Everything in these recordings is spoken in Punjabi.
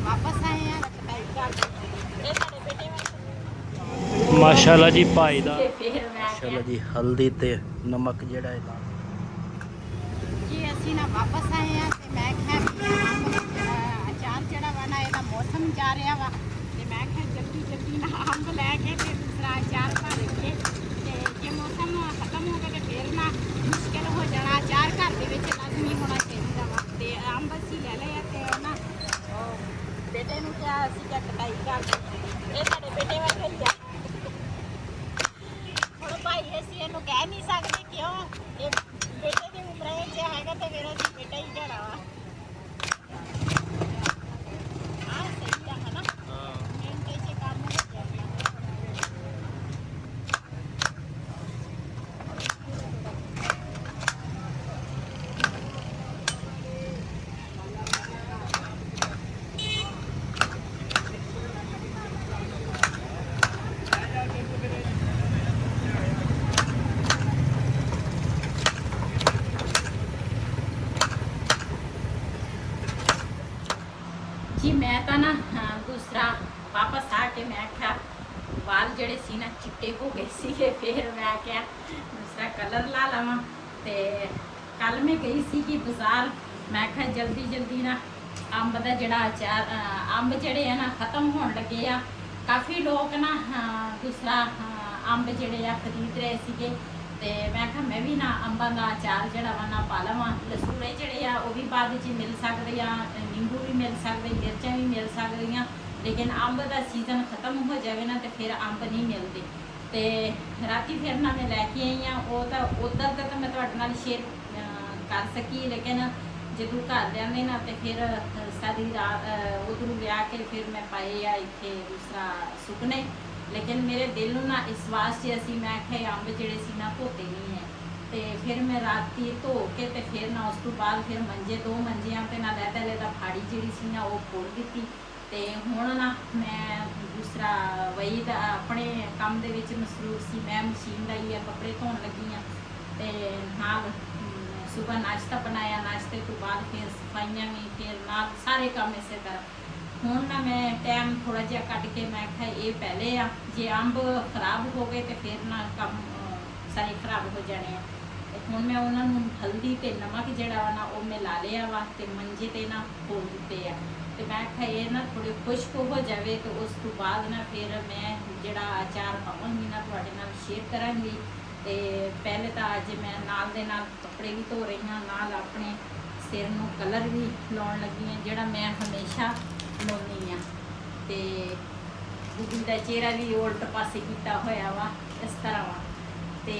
वापस आए हैं ये साडे बेटे वास्ते माशाल्लाह जी भाई दा फिर मैं माशाल्लाह जी हल्दी ते नमक जेड़ा है ला जी असी ना वापस आए हैं ते मैं क्या अचार जड़ा वा ना ਇਹਦਾ मौसम जा रहा वा ते मैं क्या जल्दी जल्दी ना अंब लैके ते दूसरा अचार भर के ते जे मौसम खत्म हो गया ते फिर ना मुश्किल हो जाना अचार घर ਦੇ ਵਿੱਚ ਲਾਜ਼ਮੀ ਹੋਣਾ ਚਾਹੀਦਾ ਵਾ ਤੇ ਅੰਬ ਅਸੀਂ ਲੈ ਲਏ ਆ ਤੇ ਨਾ ਬੇਟੇ ਨੂੰ ਕਿਹਾ ਅਸੀਂ ਕਿ ਕਟਾਈ ਕਰ ਇਹ ਸਾਡੇ ਬੇਟੇ ਵਰਗੇ ਹੀ ਆ ਹੁਣ ਭਾਈ ਅਸੀਂ ਇਹਨੂੰ ਕਹਿ ਨਹੀਂ ਸਕਦੇ ਕਿਉਂ ਇਹ ਬੇਟੇ ਦੀ ਉਮਰ ਹੈ ਜੇ ਹੈਗਾ ਤਾਂ ਮੇਰਾ ਜੀ ਬੇਟਾ ਹੀ ਘੜਾ ਵਾ ਆ ਸਹੀ ਆ ਹਨਾ ਮਿੰਟੇ 'ਚ ਕੰਮ ਹੋ ਜਾਂਦਾ जी मैं तो ना दूसरा वापस आके मैं क्या वाल जड़े सी ना चिट्टे हो गए सी फिर मैं क्या दूसरा कलर ला लवा ते कल मैं गई सी कि बाजार मैं क्या जल्दी जल्दी ना अंब का जड़ा अचार अंब जड़े है ना खत्म होने लगे आ काफ़ी लोग ना दूसरा अंब जड़े आ खरीद रहे सीगे ते मैं कहा मैं भी ना अंबां का अचार जड़ा वा ना पा लवां लसूड़े जड़े आ वो भी बाद च मिल सकदे आ नींबू भी मिल सकदे मिर्चां भी मिल सकदियां लेकिन अंब का सीजन खत्म हो जाए ना तो फिर अंब नहीं मिलते ते राती फिर ना मैं लैके आई हाँ वो तो उधर तो मैं तुहाडे नाल शेयर कर सकी लेकिन जदों घर लिआंदे ना तो फिर सारी रात उधरों लिया के फिर मैं पाए आ इत्थे दूसरा सुकने लेकिन मेरे दिल नूं ना इस वास्ते असी मैं आख्या अंब जड़े सी ना धोते नहीं है तो फिर मैं राती धो के ते फिर ना उस तो बाद फिर मंजे दो मंजियां ते ना लैदा लैदा फाड़ी जिहड़ी सी ना वो खोल दित्ती ते हुण ना मैं दूसरा वही अपने काम दे विच मसरूफ सी मैं मशीन लाई है कपड़े धोन लगी हाँ ते नाल सुबह नाश्ता बनाया नाश्ते तो बाद फिर सफाइयां भी फिर नाल सारे काम इसे तरह ਹੁਣ ਨਾ ਮੈਂ ਟਾਈਮ ਥੋੜਾ ਜਿਹਾ ਕੱਢ ਕੇ ਮੈਂ ਕਿਹਾ ਇਹ ਪਹਿਲੇ ਆ ਜੇ ਅੰਬ ਖਰਾਬ ਹੋ ਗਏ ਤੇ ਫਿਰ ਨਾ ਕੰਮ ਸਾਰੇ ਖਰਾਬ ਹੋ ਜਾਣੇ ਆ ਤੇ ਹੁਣ ਮੈਂ ਉਹਨਾਂ ਨੂੰ ਹਲਦੀ ਤੇ ਨਮਕ ਜਿਹੜਾ ਵਾ ਨਾ ਉਹ ਮੈਂ ਲਾ ਲਿਆ ਵਾ ਤੇ ਮੰਜੇ ਤੇ ਨਾ ਖੋਲ ਦਿੱਤੇ ਆ ਤੇ ਮੈਂ ਕਿਹਾ ਇਹ ਨਾ ਥੋੜੇ ਖੁਸ਼ਕ ਹੋ ਜਾਵੇ ਤੇ ਉਸ ਤੋਂ ਬਾਅਦ ਨਾ ਫਿਰ ਮੈਂ ਜਿਹੜਾ ਅਚਾਰ ਪਾਵਾਂਗੀ ਨਾ ਤੁਹਾਡੇ ਨਾਲ ਸ਼ੇਅਰ ਕਰਾਂਗੀ ਤੇ ਪਹਿਲੇ ਤਾਂ ਅੱਜ ਮੈਂ ਨਾਲ ਦੇ ਨਾਲ ਕੱਪੜੇ ਵੀ ਧੋ ਰਹੀ ਹਾਂ ਨਾਲ ਆਪਣੇ ਸਿਰ ਨੂੰ ਕਲਰ ਵੀ ਲਾਉਣ ਲੱਗੀ ਹਾਂ ਜਿਹੜਾ ਮੈਂ ਹਮੇਸ਼ਾ ਲਾਉਣੀ ਆ ਤੇ ਬੁੱਢੀ ਦਾ ਚਿਹਰਾ ਵੀ ਉਲਟ ਪਾਸੇ ਕੀਤਾ ਹੋਇਆ ਵਾ ਇਸ ਤਰ੍ਹਾਂ ਵਾ ਤੇ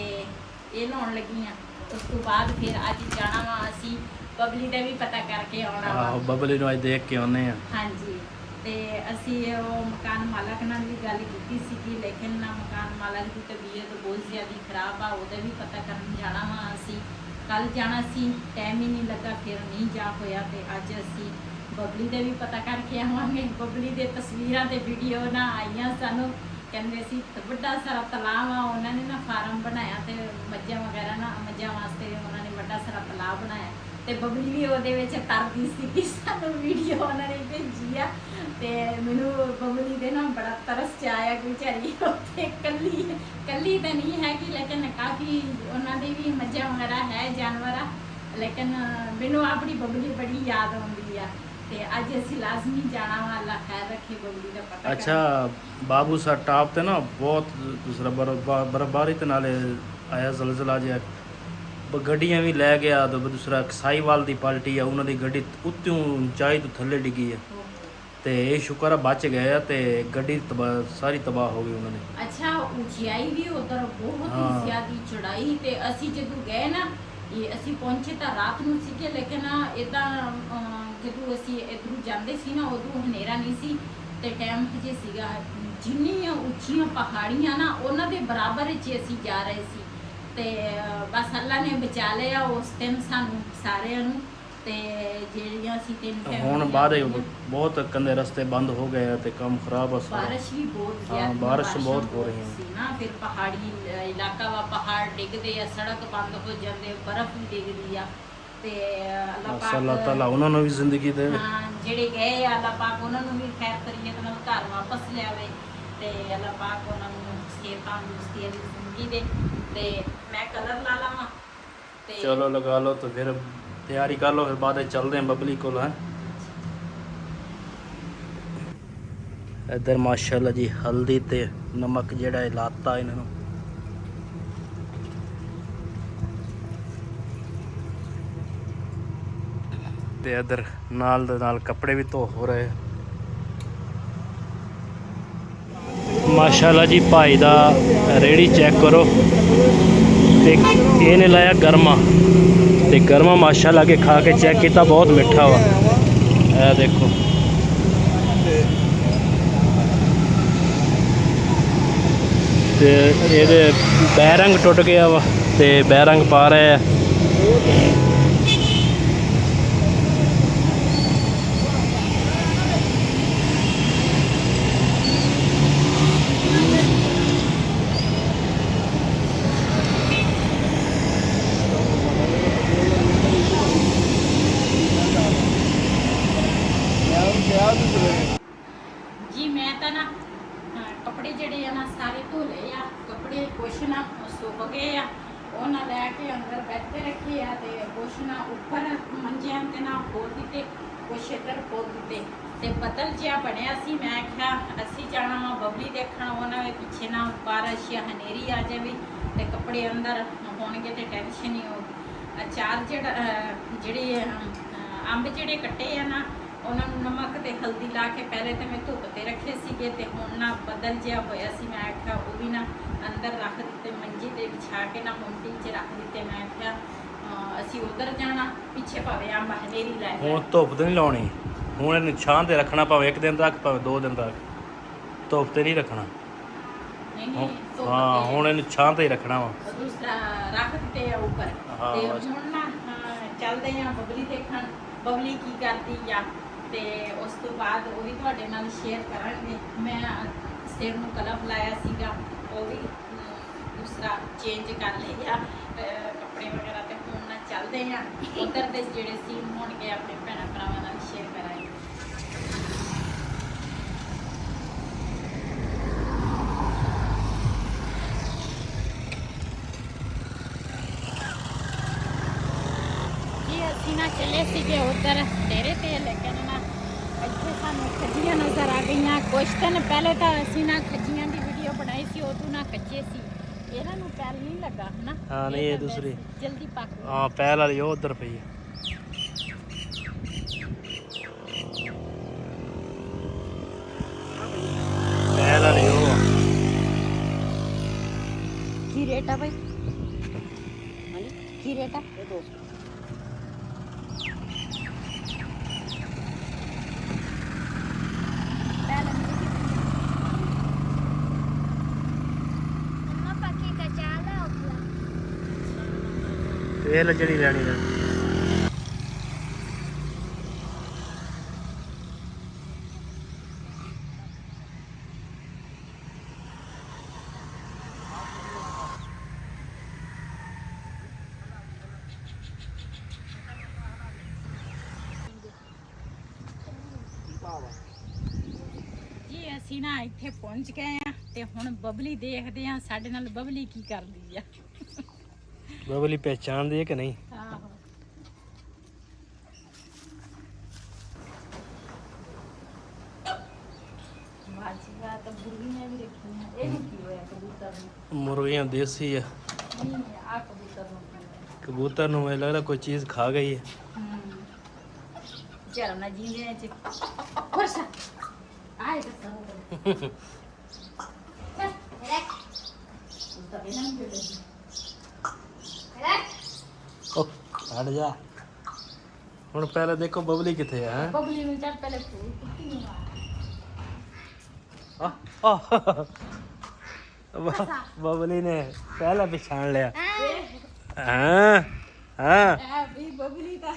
ਇਹ ਲਾਉਣ ਲੱਗੀ ਆ ਉਸ ਤੋਂ ਬਾਅਦ ਫਿਰ ਅੱਜ ਜਾਣਾ ਵਾ ਅਸੀਂ ਬਬਲੀ ਦਾ ਵੀ ਪਤਾ ਕਰਕੇ ਆਉਣਾ ਵਾ ਬਬਲੀ ਨੂੰ ਅੱਜ ਦੇਖ ਕੇ ਆਉਨੇ ਆ ਹਾਂਜੀ ਤੇ ਅਸੀਂ ਉਹ ਮਕਾਨ ਮਾਲਕ ਨਾਲ ਵੀ ਗੱਲ ਕੀਤੀ ਸੀ ਲੇਕਿਨ ਨਾ ਮਕਾਨ ਮਾਲਕ ਦੀ ਤਬੀਅਤ ਬਹੁਤ ਜ਼ਿਆਦਾ ਖਰਾਬ ਆ ਉਹਦਾ ਵੀ ਪਤਾ ਕਰਨ ਜਾਣਾ ਵਾ ਅਸੀਂ ਕੱਲ ਜਾਣਾ ਸੀ ਟਾਈਮ ਹੀ ਨਹੀਂ ਲੱਗਾ ਫਿਰ ਨਹੀਂ ਜਾ ਹੋਇਆ ਤੇ ਅੱਜ ਅਸੀਂ ਬਬਲੀ ਦੇ ਵੀ ਪਤਾ ਕਰਕੇ ਆਵਾਂਗੇ ਬਬਲੀ ਦੇ ਤਸਵੀਰਾਂ ਤੇ ਵੀਡੀਓ ਨਾ ਆਈਆਂ ਸਾਨੂੰ ਕਹਿੰਦੇ ਸੀ ਵੱਡਾ ਸਾਰਾ ਤਲਾਬ ਆ ਉਹਨਾਂ ਨੇ ਨਾ ਫਾਰਮ ਬਣਾਇਆ ਤੇ ਮੱਝਾਂ ਵਗੈਰਾ ਨਾ ਮੱਝਾਂ ਵਾਸਤੇ ਉਹਨਾਂ ਨੇ ਵੱਡਾ ਸਾਰਾ ਤਲਾਬ ਬਣਾਇਆ ਤੇ ਬਬਲੀ ਵੀ ਉਹਦੇ ਵਿੱਚ ਤਰਦੀ ਸੀ ਕਿ ਸਾਨੂੰ ਵੀਡੀਓ ਉਹਨਾਂ ਨੇ ਭੇਜੀ ਆ ਤੇ ਮੈਨੂੰ ਬਬਲੀ ਦੇ ਨਾ ਬੜਾ ਤਰਸ ਚ ਆਇਆ ਕਿ ਵਿਚਾਰੀ ਉੱਥੇ ਕੱਲੀ ਤਾਂ ਨਹੀਂ ਹੈਗੀ ਲੇਕਿਨ ਕਾਫੀ ਉਹਨਾਂ ਦੇ ਵੀ ਮੱਝਾਂ ਵਗੈਰਾ ਹੈ ਜਾਨਵਰ ਆ ਲੇਕਿਨ ਮੈਨੂੰ ਆਪਣੀ ਬਬਲੀ ਬੜੀ ਯਾਦ ਆਉਂਦੀ ਆ ਤੇ ਅੱਜ ਅਸੀਂ ਲਾਜ਼ਮੀ ਜਾਣਾ ਵਾ ਅੱਲਾ ਖੈਰ ਰੱਖੇ ਬਬਲੀ ਦਾ ਪਤਾ अच्छा बाबू सा टाप ते ना बहुत दूसरा बर्फबारी ते नाले आया जलजला जिहा ਗੱਡੀਆਂ ਵੀ ਲੈ ਗਿਆ ਤੇ ਦੂਸਰਾ ਸਾਈਵਾਲ ਦੀ ਪਾਰਟੀ ਆ ਉਹਨਾਂ ਦੀ ਗੱਡੀ ਉੱਤੋਂ ਉਚਾਈ ਤੋਂ ਥੱਲੇ ਡਿੱਗੀ ਆ ਤੇ ਇਹ ਸ਼ੁਕਰ ਆ ਬਚ ਗਏ ਆ ਤੇ ਗੱਡੀ ਸਾਰੀ ਤਬਾਹ ਹੋ ਗਈ ਉਹਨਾਂ ਦੀ ਅੱਛਾ ਉਚਾਈ ਵੀ ਉਧਰ ਬਹੁਤ ਹੀ ਜ਼ਿਆਦੀ ਚੜਾਈ ਤੇ ਅਸੀਂ ਜਦੋਂ ਗਏ ਨਾ ਇਹ ਅਸੀਂ ਪਹੁੰਚੇ ਤਾਂ ਰਾਤ ਨੂੰ ਸੀਗੇ ਲੇਕਿਨ ਇਦਾਂ ਜਦੋਂ ਅਸੀਂ ਇੱਧਰੋਂ ਜਾਂਦੇ ਸੀ ਨਾ ਉਦੋਂ ਹਨੇਰਾ ਨਹੀਂ ਸੀ ਤੇ ਟਾਈਮ ਜੇ ਸੀਗਾ ਜਿੰਨੀਆਂ ਉੱਚੀਆਂ ਪਹਾੜੀਆਂ ਨਾ ਉਹਨਾਂ ਦੇ ਬਰਾਬਰ ਵਿੱਚ ਅਸੀਂ ਜਾ ਰਹੇ ਸੀ ਤੇ ਬਸ ਅੱਲਾ ਨੇ ਬਚਾ ਲਿਆ ਉਸ ਦਿਨ ਸਾਨੂੰ ਸਾਰਿਆਂ ਨੂੰ ਤੇ ਜਿਹੜੀਆਂ ਅਸੀਂ ਤਿੰਨ ਹੁਣ ਬਾਅਦ ਬਹੁਤ ਕੰਦੇ ਰਸਤੇ ਬੰਦ ਹੋ ਗਏ ਤੇ ਕੰਮ ਖਰਾਬ ਆ ਸਾਰਾ ਬਾਰਿਸ਼ ਵੀ ਬਹੁਤ ਜ਼ਿਆਦਾ ਬਾਰਿਸ਼ ਬਹੁਤ ਹੋ ਰਹੀ ਸੀ ਨਾ ਫਿਰ ਪਹਾੜੀ ਇਲਾਕਾ ਵਾ ਪਹਾੜ ਡਿੱਗਦੇ ਆ ਸੜਕ ਬੰਦ ਹੋ ਜਾਂਦੇ ਬਰਫ਼ ਵੀ ਡਿੱਗਦੀ ਆ ਤੇ ਅੱਲਾਹ ਅੱਲਾਹ ਪਾਕ ਤਾਲਾ ਉਹਨਾਂ ਨੂੰ ਵੀ ਜ਼ਿੰਦਗੀ ਦੇਵੇ। ਹਾਂ ਜਿਹੜੇ ਗਏ ਆ ਅੱਲਾਹ ਪਾਕ ਉਹਨਾਂ ਨੂੰ ਵੀ ਖੈਰ ਕਰੀਏ ਨਾਲ ਘਰ ਵਾਪਸ ਲਿਆਵੇ ਤੇ ਅੱਲਾਹ ਪਾਕ ਉਹਨਾਂ ਨੂੰ ਸਿਹਤ ਤੰਦਰੁਸਤੀ ਦੀ ਜ਼ਿੰਦਗੀ ਦੇ। ਤੇ ਮੈਂ ਕਲਰ ਲਾ ਲਾਵਾਂ ਤੇ ਚਲੋ ਲਗਾ ਲਓ ਤਾਂ ਫਿਰ ਤਿਆਰੀ ਕਰ ਲਓ, ਫਿਰ ਬਾਅਦ ਵਿੱਚ ਚੱਲਦੇ ਹਾਂ ਬਬਲੀ ਕੋਲ। ਹੈ ਇੱਧਰ ਮਾਸ਼ਾਅੱਲਾ ਜੀ ਹਲਦੀ ਤੇ ਨਮਕ ਜਿਹੜਾ ਇਹ ਲਾਤਾ ਇਹਨਾਂ ਨੂੰ। ਤੇ ਇੱਧਰ ਨਾਲ ਦੇ ਨਾਲ ਕੱਪੜੇ ਵੀ ਧੋ ਹੋ ਰਹੇ। ਮਾਸ਼ਾਅੱਲਾ ਜੀ ਭਾਈ ਦਾ ਰੇੜੀ ਚੈੱਕ ਕਰੋ ਤੇ ਇਹਨੇ ਲਾਇਆ ਗਰਮਾ ਤੇ ਗਰਮਾ ਮਾਸ਼ਾਅੱਲਾ ਕੇ ਖਾ ਕੇ ਚੈੱਕ ਕੀਤਾ, ਬਹੁਤ ਮਿੱਠਾ ਵਾ। ਇਹ ਦੇਖੋ ਤੇ ਇਹਦੇ ਬੈਰੰਗ ਟੁੱਟ ਗਿਆ ਵਾ ਤੇ ਬੈਰੰਗ ਪਾ ਰਹੇ ਆ। ਜੀ ਮੈਂ ਤਾਂ ਨਾ ਕੱਪੜੇ ਜਿਹੜੇ ਆ ਨਾ ਸਾਰੇ ਧੋ ਲਏ ਆ। ਕੱਪੜੇ ਕੁਛ ਨਾ ਸੁੱਕ ਗਏ ਆ, ਉਹਨਾਂ ਲੈ ਕੇ ਅੰਦਰ ਬੈਠ ਤੇ ਰੱਖੇ ਆ ਤੇ ਕੁਛ ਨਾ ਉੱਪਰ ਮੰਜਿਆਂ ਤੇ ਨਾ ਖੋਲ ਦਿੱਤੇ, ਕੁਛ ਇੱਧਰ ਖੋਲ ਦਿੱਤੇ ਤੇ ਬੱਦਲ ਜਿਹਾ ਬਣਿਆ ਸੀ। ਮੈਂ ਕਿਹਾ ਅਸੀਂ ਜਾਣਾ ਵਾ ਬਬਲੀ ਦੇਖਣ, ਉਹਨਾਂ ਦੇ ਪਿੱਛੇ ਨਾ ਬਾਰਿਸ਼ ਜਾਂ ਹਨੇਰੀ ਆ ਜਾਵੇ ਤੇ ਕੱਪੜੇ ਅੰਦਰ ਹੋਣਗੇ ਤੇ ਟੈਨਸ਼ਨ ਹੀ ਹੋਊਗੀ। ਅਚਾਰ ਜਿਹੜੇ ਅੰਬ ਜਿਹੜੇ ਕੱਟੇ ਆ ਨਾ ਉਹਨਾਂ ਨੂੰ ਨਮਕ ਤੇ ਹਲਦੀ ਲਾ ਕੇ ਪਹਿਲੇ ਤੇ ਮੈਂ ਧੁੱਪ ਤੇ ਰੱਖੇ ਸੀਗੇ ਤੇ ਹੁਣ ਨਾ ਬੱਦਲ ਜਿਹਾ ਹੋਇਆ ਸੀ। ਮੈਂ ਆਖਿਆ ਉਹ ਵੀ ਨਾ ਅੰਦਰ ਰੱਖ ਦਿੱਤੇ, ਮੰਜੀ ਤੇ ਵਿਛਾ ਕੇ ਨਾ ਮੁੰਡੀ 'ਚ ਰੱਖ ਦਿੱਤੇ। ਮੈਂ ਆਖਿਆ ਅਸੀਂ ਉਧਰ ਜਾਣਾ, ਪਿੱਛੇ ਭਾਵੇਂ ਅੰਬ ਹਨੇਰੀ ਲੈ ਜਾਏ। ਹੁਣ ਧੁੱਪ ਤੇ ਨਹੀਂ ਲਾਉਣੀ, ਹੁਣ ਇਹਨੂੰ ਛਾਂ ਤੇ ਰੱਖਣਾ, ਭਾਵੇਂ 1 ਦਿਨ ਤੱਕ ਭਾਵੇਂ 2 ਦਿਨ ਤੱਕ, ਧੁੱਪ ਤੇ ਨਹੀਂ ਰੱਖਣਾ। ਨਹੀਂ ਧੁੱਪ ਹਾਂ ਤੇ ਹੁਣ ਇਹਨੂੰ ਛਾਂ ਤੇ ਹੀ ਰੱਖਣਾ ਵਾ। ਦੂਸਰਾ ਰੱਖ ਦਿੱਤੇ ਆ ਉੱਪਰ ਹਾਂ, ਤੇ ਬਸ। ਹੁਣ ਨਾ ਚੱਲਦੇ ਆ ਬਬਲੀ ਦੇਖਣ, ਬਬਲੀ ਕੀ ਕਰਦੀ ਆ ਤੇ ਉਸ ਤੋਂ ਬਾਅਦ ਉਹ ਵੀ ਤੁਹਾਡੇ ਨਾਲ ਸ਼ੇਅਰ ਕਰਾਂਗੇ। ਮੈਂ ਸਿਰ ਨੂੰ ਕਲਮ ਲਾਇਆ ਸੀਗਾ, ਉਹ ਵੀ ਦੂਸਰਾ ਚੇਂਜ ਕਰ ਲਿਆ ਕੱਪੜੇ ਵਗੈਰਾ ਤੇ ਹੁਣ ਨਾ ਚੱਲਦੇ ਆ ਉਧਰ ਦੇ ਜਿਹੜੇ ਸੀਨ ਹੋਣਗੇ ਆਪਣੇ ਭੈਣਾਂ ਭਰਾਵਾਂ ਨਾਲ ਸ਼ੇਅਰ ਕਰਾਂਗੇ। ਅਸੀਂ ਨਾ ਚੱਲੇ ਸੀਗੇ ਉੱਧਰ ਡੇਰੇ ਤੇ, ਲੇਕਿਨ ਨਾ ਇੱਥੇ ਸਾਨੂੰ ਖੱਜੀਆਂ ਨਜ਼ਰ ਆ ਗਈਆਂ। ਕੁਛ ਦਿਨ ਪਹਿਲੇ ਤਾਂ ਅਸੀਂ ਨਾ ਖੱਜੀਆਂ ਦੀ ਵੀਡੀਓ ਬਣਾਈ ਸੀ, ਉਦੋਂ ਨਾ ਕੱਚੇ ਸੀ, ਇਹਨਾਂ ਨੂੰ ਪੈਲ ਨਹੀਂ ਲੱਗਾ ਹਨਾ। ਹਾਂ ਨਹੀਂ ਇਹ ਤਾਂ ਦੂਸਰੀ ਜਲਦੀ ਪੱਕ ਗਈ। ਹਾਂ ਪਹਿਲ ਵਾਲੀ ਉਹ ਉਧਰ ਪਈ ਹੈ। ਪਹਿਲ ਵਾਲੀ ਉਹ ਆ। ਕੀ ਰੇਟ ਆ ਭਾਈ? ਕੀ ਰੇਟ ਆ? ਇਹ 200। ਇਹ ਜਿਹੜੀ ਲੈਣੀ ਹੈ ਜੀ ਅਸੀਂ ਨਾ ਇੱਥੇ ਪਹੁੰਚ ਗਏ ਆ ਤੇ ਹੁਣ ਬਬਲੀ ਦੇਖਦੇ ਆ ਸਾਡੇ ਨਾਲ ਬਬਲੀ ਕੀ ਕਰਦੀ ਆ। ਬਬਲੀ ਪਹਿਚਾਣਦੀ ਹੈ ਕਿ ਨਹੀਂ? ਆਹੋ ਮਾਜੀਆ ਤਾਂ ਬੁਰਗੀਆਂ ਵੀ ਰੱਖੀਆਂ। ਇਹ ਕੀ ਹੋਇਆ ਕਬੂਤਰ ਨੂੰ? ਮੁਰਗੀਆਂ ਦੇਸੀ ਆ। ਨਹੀਂ ਆ ਕਬੂਤਰ ਨੂੰ ਕੀ ਹੋਇਆ? ਕਬੂਤਰ ਨੂੰ ਮੈਨੂੰ ਲੱਗਦਾ ਕੋਈ ਚੀਜ਼ ਖਾ ਗਈ ਹੈ। ਚੱਲ ਨਾ ਜੀਂਦੇ ਚ ਖੁਸ਼ ਆਏ ਤਾਂ ਸਭ ਤਾਂ ਬਿਨਾਂ ਨਹੀਂ ਬੋਲਦੀ। ਉਹ ਹਟ ਜਾ। ਹੁਣ ਪਹਿਲਾਂ ਦੇਖੋ ਬਬਲੀ ਕਿੱਥੇ ਆ। ਹੈ ਬਬਲੀ ਨੂੰ ਚੱਲ ਪਹਿਲੇ ਫੂਲ ਕੁੱਤੀ ਨੂੰ ਬਬਲੀ ਨੇ ਪਹਿਲਾਂ ਪਛਾਣ ਲਿਆ। ਹਾਂ ਹਾਂ ਆ ਵੀ ਬਬਲੀ ਤਾਂ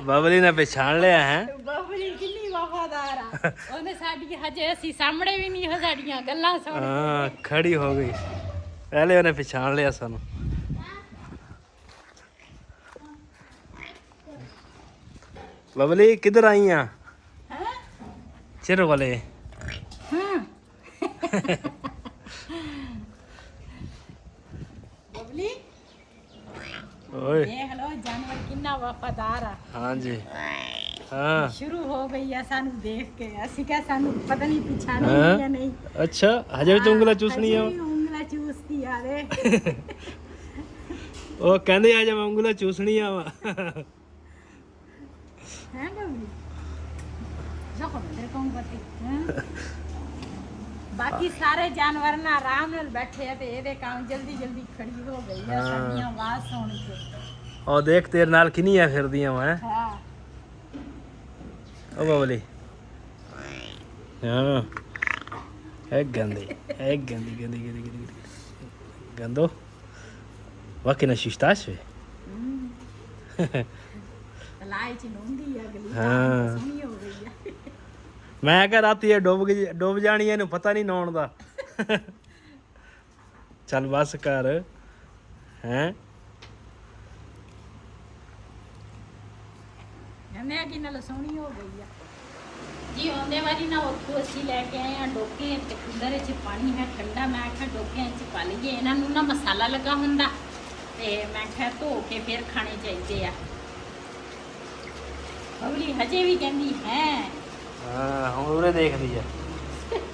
ਬਬਲੀ ਨੇ ਪਛਾਣ ਲਿਆ ਹੈ। ਬਬਲੀ ਕਿੰਨੀ ਵਫਾਦਾਰ ਆ। ਉਹਨੇ ਸਾਡੀ ਹਜੇ ਅਸੀਂ ਸਾਹਮਣੇ ਵੀ ਨਹੀਂ ਸਾਡੀਆਂ ਗੱਲਾਂ ਸੁਣ। ਹਾਂ ਖੜੀ ਹੋ ਗਈ, ਪਹਿਲੇ ਉਹਨੇ ਪਛਾਣ ਲਿਆ ਸਾਨੂੰ। बबली किधर आई हैं हैं? चिर वाले हाँ बबली ओए देख लो जानवर कितना वफादार है। हाँ जी हाँ शुरू हो गई है सानू देख के ਅਸੀਂ ਕਿਹਾ ਸਾਨੂੰ ਪਤਾ ਨਹੀਂ ਪਛਾਣੀ हाँ? ਜਾਂ ਨਹੀਂ। अच्छा हजे भी ਉਂਗਲਾਂ ਚੂਸਣੀ ਆ ਹਜੇ ਵੀ ਉਂਗਲਾਂ ਚੂਸਦੀ ਆ ਰੇ। ਉਹ ਕਹਿੰਦੇ ਆ ਜਾ ਮੈਂ ਉਂਗਲਾਂ ਚੂਸਣੀਆਂ ਵਾ ਹੈ ਬਬਲੀ ਜੋ ਮੇਰੇ ਕੋਲ ਬਤੀ ਹੈ। ਬਾਕੀ ਸਾਰੇ ਜਾਨਵਰ ਨਾ ਆਰਾਮ ਨਾਲ ਬੈਠੇ ਆ ਤੇ ਇਹਦੇ ਕੰਮ ਜਲਦੀ ਜਲਦੀ ਖੜੀ ਹੋ ਗਈ ਆ ਹਾਂ। ਸਾਡੀਆਂ ਆਵਾਜ਼ ਸੁਣ ਕੇ। ਉਹ ਦੇਖ ਤੇਰੇ ਨਾਲ ਕਿੰਨੀਆਂ ਫਿਰਦੀਆਂ ਵਾ ਹਾਂ ਉਹ ਬਬਲੀ ਹਾਂ ਇਹ ਗੰਦੀ ਗੰਦੀ ਗੰਦੋ ਵਾਕਿ ਨਾ ਸ਼ਿਸ਼ਤਾਸ਼ ਵੇ ਲਾਈ ਚ ਨੁੰਦੀ ਆ ਗਲੀ ਹਾਂ। ਸੋਹਣੀ ਹੋ ਗਈ ਆ। ਮੈਂ ਕਿਹਾ ਰਾਤੀ ਇਹ ਡੁੱਬ ਜਾਣੀ ਇਹਨੂੰ ਪਤਾ ਨਹੀਂ ਨਹਾਉਣ ਦਾ ਚੱਲ ਬਸ ਕਰ ਹੈਂ ਕਹਿੰਦੇ ਆ ਕਿ ਨਾਲ ਸੋਹਣੀ ਹੋ ਗਈ ਆ ਜੀ। ਆਉਂਦੇ ਵਾਰੀ ਨਾ ਉੱਥੋਂ ਅਸੀਂ ਲੈ ਕੇ ਆਏ ਆ ਡੋਕੇ ਤੇ ਕੁੰਦਰ ਚ ਪਾਣੀ ਹੈ ਠੰਡਾ। ਮੈਂ ਕਿਹਾ ਡੋਕਿਆਂ ਚ ਪਾ ਲਈਏ, ਇਹਨਾਂ ਨੂੰ ਨਾ ਮਸਾਲਾ ਲੱਗਾ ਹੁੰਦਾ ਤੇ ਮੈਂ ਕਿਹਾ ਧੋ ਕੇ ਫਿਰ ਖਾਣੇ ਚਾਹੀਦੇ ਆ। ਬਬਲੀ ਹਜੇ ਵੀ ਕਹਿੰਦੀ ਹੈ ਹਾਂ ਹੁਣ ਉਰੇ ਦੇਖਦੀ ਆ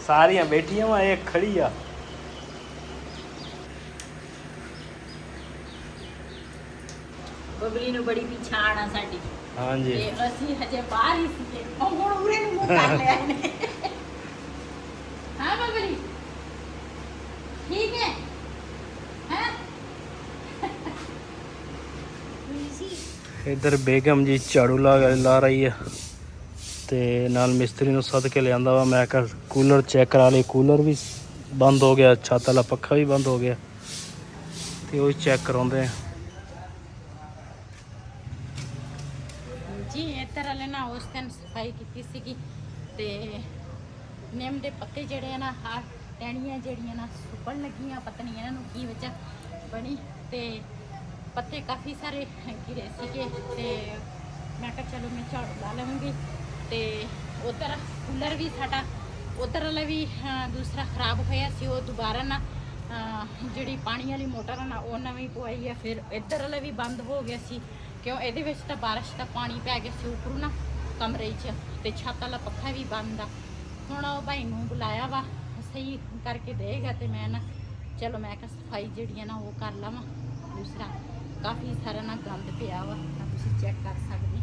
ਸਾਰੀਆਂ ਬੈਠੀਆਂ ਵਾ ਇਹ ਖੜੀ ਆ ਬਬਲੀ ਨੂੰ ਬੜੀ ਪਛਾਣ ਆ ਸਾਡੀ ਹਾਂਜੀ ਤੇ ਅਸੀਂ ਹਜੇ ਬਾਹਰ ਹੀ ਸੀਗੇ। ਉਹ ਹੁਣ ਉਰੇ ਨੂੰ ਮੂੰਹ ਕਰ ਲਿਆ ਇਹਨੇ। ਹਾਂ ਬਬਲੀ ਠੀਕ ਹੈ ਹੈ ਇੱਧਰ ਬੇਗਮ ਜੀ ਝਾੜੂ ਲਾ ਰਹੀ ਆ ਤੇ ਨਾਲ ਮਿਸਤਰੀ ਨੂੰ ਸੱਦ ਕੇ ਲਿਆਂਦਾ ਵਾ। ਮੈਂ ਕਿਹਾ ਕੂਲਰ ਚੈੱਕ ਕਰਾ ਲਈ, ਕੂਲਰ ਵੀ ਬੰਦ ਹੋ ਗਿਆ, ਛੱਤ ਵਾਲਾ ਪੱਖਾ ਵੀ ਬੰਦ ਹੋ ਗਿਆ ਤੇ ਉਹ ਚੈੱਕ ਕਰਾਉਂਦੇ ਆ ਜੀ। ਇੱਧਰ ਵਾਲੇ ਨਾ ਉਸ ਦਿਨ ਸਫਾਈ ਕੀਤੀ ਸੀਗੀ ਤੇ ਨਿੰਮ ਦੇ ਪੱਤੇ ਜਿਹੜੇ ਆ ਨਾ ਆਹ ਟਹਿਣੀਆਂ ਜਿਹੜੀਆਂ ਨਾ ਸੁੱਕਣ ਲੱਗੀਆਂ, ਪਤਾ ਨਹੀਂ ਇਹਨਾਂ ਨੂੰ ਕੀ ਵਜ੍ਹਾ ਬਣੀ ਤੇ ਪੱਤੇ ਕਾਫੀ ਸਾਰੇ ਗਿਰੇ ਸੀਗੇ ਤੇ ਮੈਂ ਕਿਹਾ ਚਲੋ ਮੈਂ ਝਾੜੂ ਲਾ ਲਵਾਂਗੀ। ਤੇ ਉਧਰ ਕੂਲਰ ਵੀ ਸਾਡਾ ਉਧਰ ਵਾਲਾ ਵੀ ਦੂਸਰਾ ਖਰਾਬ ਹੋਇਆ ਸੀ, ਉਹ ਦੁਬਾਰਾ ਨਾ ਜਿਹੜੀ ਪਾਣੀ ਵਾਲੀ ਮੋਟਰ ਆ ਨਾ ਉਹ ਨਵੀਂ ਪਵਾਈ ਆ। ਫਿਰ ਇੱਧਰ ਵਾਲਾ ਵੀ ਬੰਦ ਹੋ ਗਿਆ ਸੀ ਕਿਉਂ ਇਹਦੇ ਵਿੱਚ ਤਾਂ ਬਾਰਿਸ਼ ਦਾ ਪਾਣੀ ਪੈ ਗਿਆ ਸੀ ਉੱਪਰੋਂ ਨਾ ਕਮਰੇ 'ਚ ਤੇ ਛੱਤ ਵਾਲਾ ਪੱਖਾ ਵੀ ਬੰਦ ਆ। ਹੁਣ ਉਹ ਭਾਈ ਨੂੰ ਬੁਲਾਇਆ ਵਾ ਸਹੀ ਕਰਕੇ ਦੇਗਾ ਤੇ ਮੈਂ ਨਾ ਚਲੋ ਮੈਂ ਕਿਹਾ ਸਫਾਈ ਜਿਹੜੀ ਆ ਨਾ ਉਹ ਕਰ ਲਵਾਂ। ਦੂਸਰਾ ਕਾਫੀ ਸਾਰਾ ਨਾ ਗੰਦ ਪਿਆ ਵਾ ਤਾਂ ਤੁਸੀਂ ਚੈੱਕ ਕਰ ਸਕਦੇ।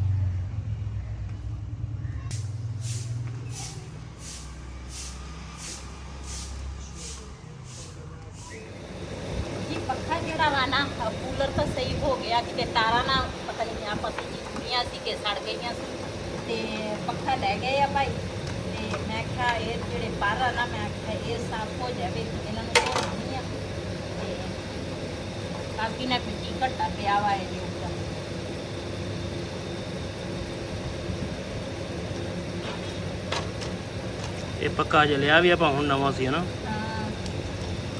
ਜੀ ਪੱਖਾ ਜਿਹੜਾ ਵਾ ਨਾ ਕੂਲਰ ਤਾਂ ਸਹੀ ਹੋ ਗਿਆ ਕਿ ਤਾਰਾਂ ਨਾ ਪਤਾ ਨਹੀਂ ਆਪਸ ਵਿੱਚ ਜੁੜੀਆਂ ਸੀ ਕਿ ਸੜ ਗਈਆਂ ਸੀ ਤੇ ਪੱਖਾ ਲੈ ਗਏ ਆ ਭਾਈ। ਤੇ ਮੈਂ ਕਿਹਾ ਇਹ ਜਿਹੜੇ ਬਾਹਰ ਆ ਨਾ ਮੈਂ ਕਿਹਾ ਇਹ ਸਾਫ਼ ਹੋ ਜਾਵੇ ਇਹਨਾਂ ਨੂੰ ਧੋ ਦਿੰਦੀ ਆ ਤੇ ਕਾਫੀ ਨਾ ਮਿੱਟੀ ਘੱਟਾ ਪਿਆ ਵਾ ਇਹਦੇ ਉੱਪਰ। ਇਹ ਪੱਕਾ ਜਲਿਆ ਵੀ ਆਪਾਂ ਹੁਣ ਨਵਾਂ ਸੀ ਹਨਾ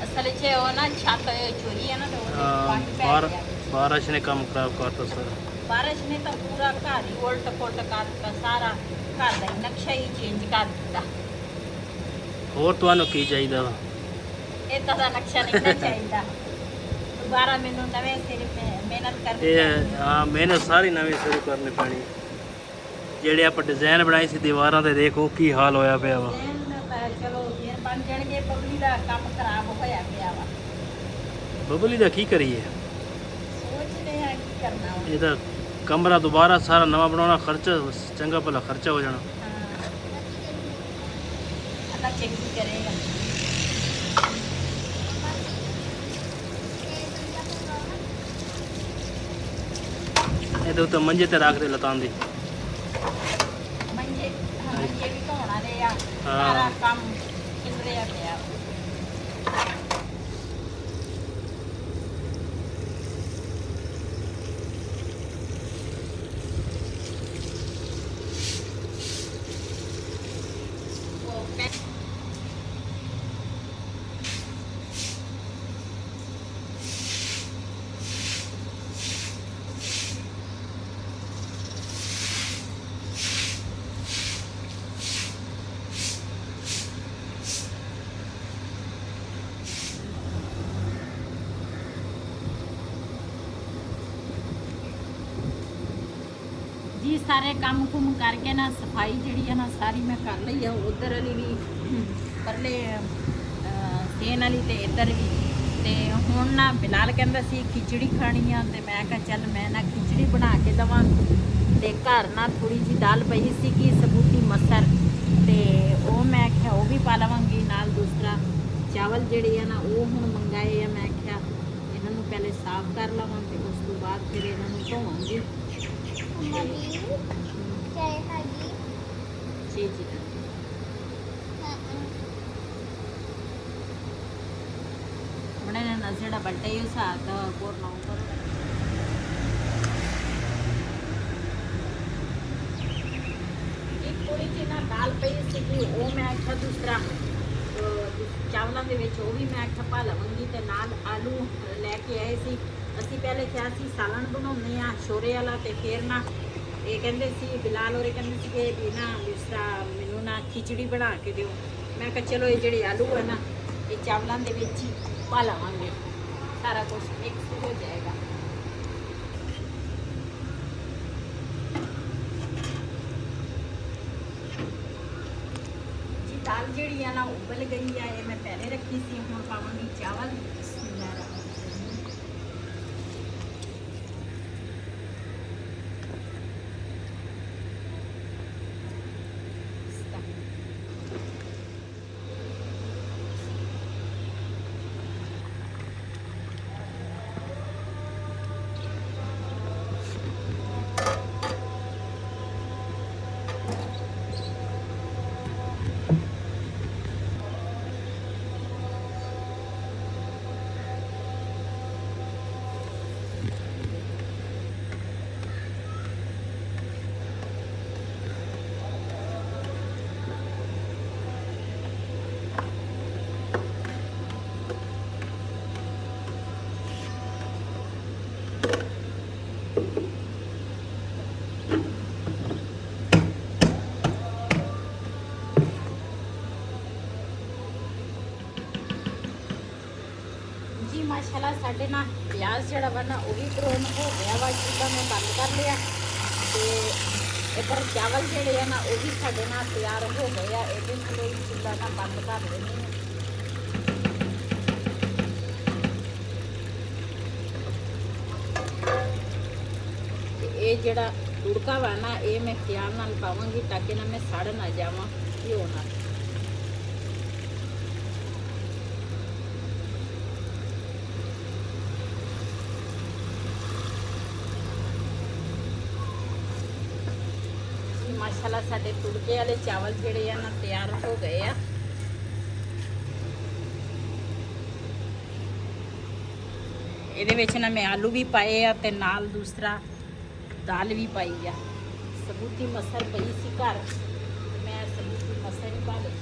ਅਸਲ 'ਚ ਉਹ ਨਾ ਛੱਤ ਚੋਰੀ ਹੈ ਨਾ ਤੇ ਉਹਦੇ ਪਾਣੀ ਪੈ ਗਿਆ। ਬਾਰਿਸ਼ ਨੇ ਕੰਮ ਖਰਾਬ ਕਰਤਾ ਸਾਰਾ। ਬਾਰਿਸ਼ ਨੇ ਤਾਂ ਪੂਰਾ ਘਰ ਹੀ ਉਲਟ ਪੁਲਟ ਕਰ ਦਿੱਤਾ, ਸਾਰਾ ਘਰ ਦਾ ਹੀ ਨਕਸ਼ਾ ਹੀ ਚੇਂਜ ਕਰ ਦਿੱਤਾ। ਹੋਰ ਤੁਹਾਨੂੰ ਕੀ ਚਾਹੀਦਾ ਵਾ? ਏਦਾਂ ਦਾ ਨਕਸ਼ਾ ਨਹੀਂ ਨਾ ਚਾਹੀਦਾ। ਦੁਬਾਰਾ ਮੈਨੂੰ ਨਵੇਂ ਸਿਰ ਮਿਹਨਤ ਕਰਨੀ ਇਹ ਹਾਂ ਮਿਹਨਤ ਸਾਰੀ ਨਵੀਂ ਸ਼ੁਰੂ ਕਰਨੀ ਪੈਣੀ। ਜਿਹੜੇ ਆਪਾਂ ਡਿਜ਼ਾਈਨ ਬਣਾਏ ਸੀ ਦੀਵਾਰਾਂ ਤੇ ਦੇਖੋ ਕੀ ਹਾਲ ਹੋਇਆ ਪਿਆ ਵਾ। ਚਲੋ ਫਿਰ ਬਣ ਜਾਣਗੇ। ਬਬਲੀ ਦਾ ਕੰਮ ਖਰਾਬ ਹੋਇਆ ਪਿਆ ਵਾ। ਬਬਲੀ ਦਾ ਕੀ ਕਰੀਏ? ਸੋਚਦੇ ਆ ਕੀ ਕਰਨਾ ਵਾ। ਇਹਦਾ ਕਮਰਾ ਦੁਬਾਰਾ ਸਾਰਾ ਨਵਾਂ ਬਣਾਉਣਾ ਖਰਚਾ ਚੰਗਾ ਭਲਾ ਖਰਚਾ ਹੋ ਜਾਣਾ। ਅੱਲਾ ਚੰਗੀ ਕਰੇਗਾ। ਇਹਦੇ ਉੱਤੇ ਮੰਜੇ ਤੇ ਰੱਖ ਦੇ ਲਤਾਂ ਦੀ। ਮੰਜੇ ਮੰਜੇ ਵੀ ਧੋਣ ਵਾਲੇ ਆ। ਹਾਂ। ਸਾਰਾ ਕੰਮ ਖਿਲਰਿਆ ਪਿਆ। ਸਾਰੇ ਕੰਮ ਕੁਮ ਕਰਕੇ ਨਾ ਸਫਾਈ ਜਿਹੜੀ ਆ ਨਾ ਸਾਰੀ ਮੈਂ ਕਰ ਲਈ ਆ, ਉਧਰ ਵਾਲੀ ਵੀ ਪਰਲੇ ਸੇਨ ਵਾਲੀ ਤੇ ਇੱਧਰ ਵੀ। ਤੇ ਹੁਣ ਨਾ ਬਿਲਾਲ ਕਹਿੰਦਾ ਸੀ ਖਿਚੜੀ ਖਾਣੀ ਆ, ਤੇ ਮੈਂ ਕਿਹਾ ਚੱਲ ਮੈਂ ਨਾ ਖਿਚੜੀ ਬਣਾ ਕੇ ਦੇਵਾਂ। ਤੇ ਘਰ ਨਾ ਥੋੜੀ ਜੀ ਦਾਲ ਪਈ ਸੀ ਕਿ ਸਬੂਤੀ ਮਸਰ, ਤੇ ਉਹ ਮੈਂ ਕਿਹਾ ਉਹ ਵੀ ਪਾ ਲਵਾਂਗੀ ਨਾਲ। ਦੂਸਰਾ ਚਾਵਲ ਜਿਹੜੇ ਆ ਨਾ ਉਹ ਹੁਣ ਮੰਗਾਏ ਆ, ਮੈਂ ਕਿਹਾ ਇਹਨਾਂ ਨੂੰ ਪਹਿਲੇ ਸਾਫ਼ ਕਰ ਲਵਾਂ ਤੇ ਉਸ ਤੋਂ ਬਾਅਦ ਫਿਰ ਇਹਨਾਂ ਨੂੰ ਧੋਵਾਂਗੀ। ਜੀ ਜੀ बड़े ने नजड़ा बल्टे ही साथ कोरना ऊपर एक थोड़ी जी ना दाल पई सी कि ਉਹ ਮੈਂ ਆਖਿਆ ਦੂਸਰਾ ਚਾਵਲਾਂ ਦੇ ਵਿੱਚ ਉਹ ਵੀ ਮੈਂ ਆਖਿਆ ਪਾ ਲਵਾਂਗੀ। ਤੇ ਨਾਲ ਆਲੂ ਲੈ ਕੇ ਆਏ ਸੀ ਅਸੀਂ। ਪਹਿਲੇ ਕਿਹਾ ਸੀ ਸਾਲਣ ਬਣਾਉਂਦੇ ਆ ਸ਼ੋਰੇ ਵਾਲਾ, ਤੇ ਫਿਰ ਨਾ ਇਹ ਕਹਿੰਦੇ ਸੀ ਬਿਲਾਲ ਹੋਰੇ ਕਹਿੰਦੇ ਸੀ ਕਿ ਵੀ ਨਾ ਦੂਸਰਾ ਮੈਨੂੰ ਨਾ ਖਿਚੜੀ ਬਣਾ ਕੇ ਦਿਓ। ਮੈਂ ਕਿਹਾ ਚਲੋ ਇਹ ਜਿਹੜੇ ਆਲੂ ਹੈ ਨਾ ਇਹ ਚਾਵਲਾਂ ਦੇ ਵਿੱਚ ਹੀ ਪਾ ਲਵਾਂਗੇ, ਸਾਰਾ ਕੁਝ ਮਿਕਸ ਹੋ ਜਾਏਗਾ। ਜੀ ਦਾਲ ਜਿਹੜੀ ਆ ਨਾ ਉਬਲ ਗਈ ਆ, ਇਹ ਮੈਂ ਪਹਿਲੇ ਰੱਖੀ ਸੀ। ਹੁਣ ਪਾਵਾਂਗੀ ਚਾਵਲ। जी माशाल्लाह साढ़े ना प्याज जड़ा वा ना वो भी ब्राउन हो गया वा, चूल्हा मैं बंद कर लिया। तो इधर चावल जड़े है ना वो भी साढ़े ना तैयार हो गए हैं। ये थोड़े चूल्हा ना बंद कर देनी है। ये जड़ा तुड़का वा ना ये मैं ख्याल नाल पावांगी ताकि ना मैं सड़ ना जावां घिओ नाल। माशाल्लाह साडे तुड़के वाले चावल जिहड़े आ ना तैयार हो गए आ। ਇਹਦੇ ਵਿੱਚ ਨਾ ਮੈਂ ਆਲੂ ਵੀ ਪਾਏ ਆ ਤੇ ਨਾਲ ਦੂਸਰਾ ਦਾਲ ਵੀ ਪਾਈ ਆ। ਸਬੂਤੀ ਮਸਰ ਪਈ ਸੀ ਘਰ, ਮੈਂ ਸਬੂਤੀ ਮਸਰ ਹੀ ਪਾ ਲਈ।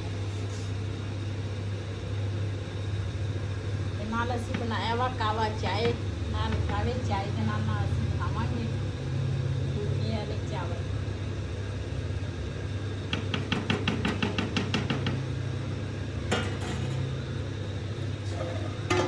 ਤੇ ਨਾਲ ਅਸੀਂ ਬਣਾਇਆ ਵਾ ਕਾਵਾ ਚਾਏ, ਨਾਲ ਕਾਵੇ ਚਾਏ ਦੇ ਨਾਲ ਅਸੀਂ